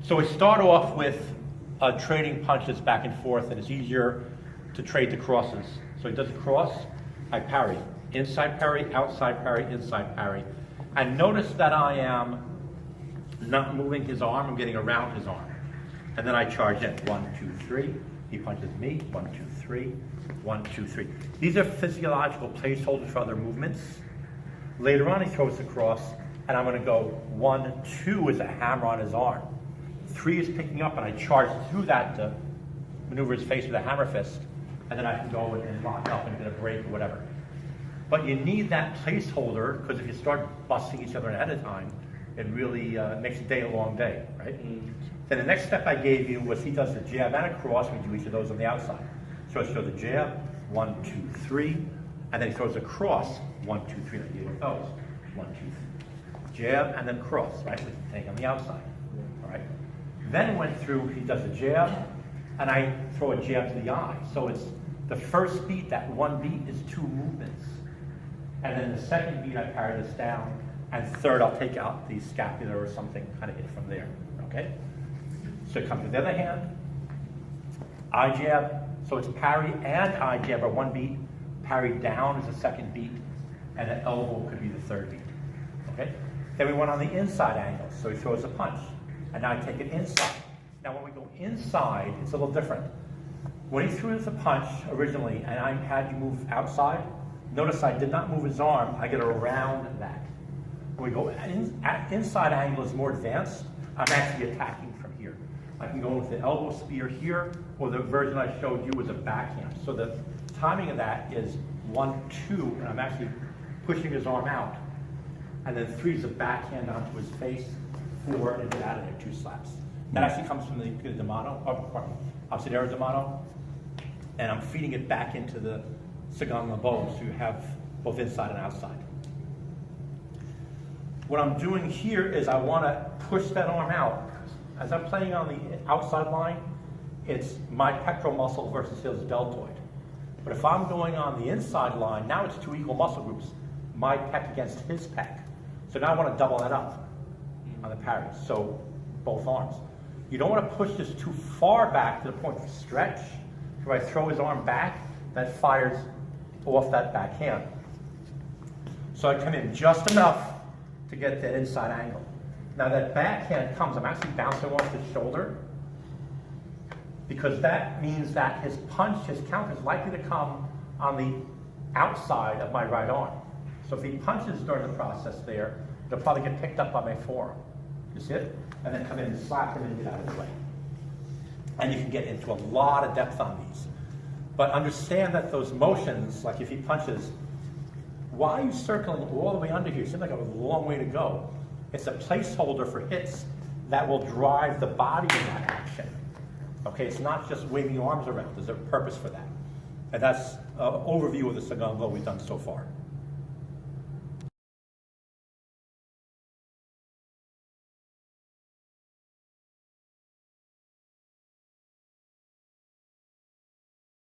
So we start off with trading punches back and forth, and it's easier to trade the crosses. So he does a cross, I parry. Inside parry, outside parry, inside parry. And notice that I am not moving his arm, I'm getting around his arm. And then I charge in. 1, 2, 3. He punches me. 1, 2, 3. 1, 2, 3. These are physiological placeholders for other movements. Later on, he throws the cross, and I'm going to go 1, 2 is a hammer on his arm. 3 is picking up, and I charge through that to maneuver his face with a hammer fist, and then I can go and lock up and get a break or whatever. But you need that placeholder, because if you start busting each other ahead of time, it really makes the day a long day, right? Then the next step I gave you was he does the jab and a cross. We do each of those on the outside. So I show the jab, 1, 2, 3, and then he throws a cross, 1, 2, 3, like you with those. 1, 2, 3. Jab and then cross, right? With the thing on the outside, all right? Then went through, he does a jab, and I throw a jab to the eye. So it's the first beat, that one beat is 2 movements. And then the second beat, I parry this down. And third, I'll take out the scapula or something, kind of hit from there, okay? So it comes with the other hand, eye jab. So it's parry and eye jab are one beat. Parry down is the second beat. And an elbow could be the third beat, okay? Then we went on the inside angle. So he throws a punch. And now I take it inside. Now when we go inside, it's a little different. When he threw the punch originally, and I had you move outside, notice I did not move his arm, I get around that. When we go inside angle is more advanced, I'm actually attacking from here. I can go with the elbow spear here, or the version I showed you was a backhand. So the timing of that is 1, 2, and I'm actually pushing his arm out. And then 3 is a backhand onto his face, 4, and get out of there, 2 slaps. That actually comes from the Obsidera de Mano, and I'm feeding it back into the Sagan Labo, so you have both inside and outside. What I'm doing here is I want to push that arm out. As I'm playing on the outside line, it's my pectoral muscle versus his deltoid. But if I'm going on the inside line, now it's 2 equal muscle groups, my pec against his pec. So now I want to double that up on the parry, so both arms. You don't want to push this too far back to the point of stretch. If I throw his arm back, that fires off that backhand. So I come in just enough to get that inside angle. Now that backhand comes, I'm actually bouncing off his shoulder, because that means that his punch, his count is likely to come on the outside of my right arm. So if he punches during the process there, it'll probably get picked up by my forearm. You see it? And then come in and slap him and get out of the way. And you can get into a lot of depth on these. But understand that those motions, like if he punches, why are you circling all the way under here? It seems like a long way to go. It's a placeholder for hits that will drive the body in that action. Okay, it's not just waving your arms around. There's a purpose for that. And that's an overview of the Sagan Labo we've done so far.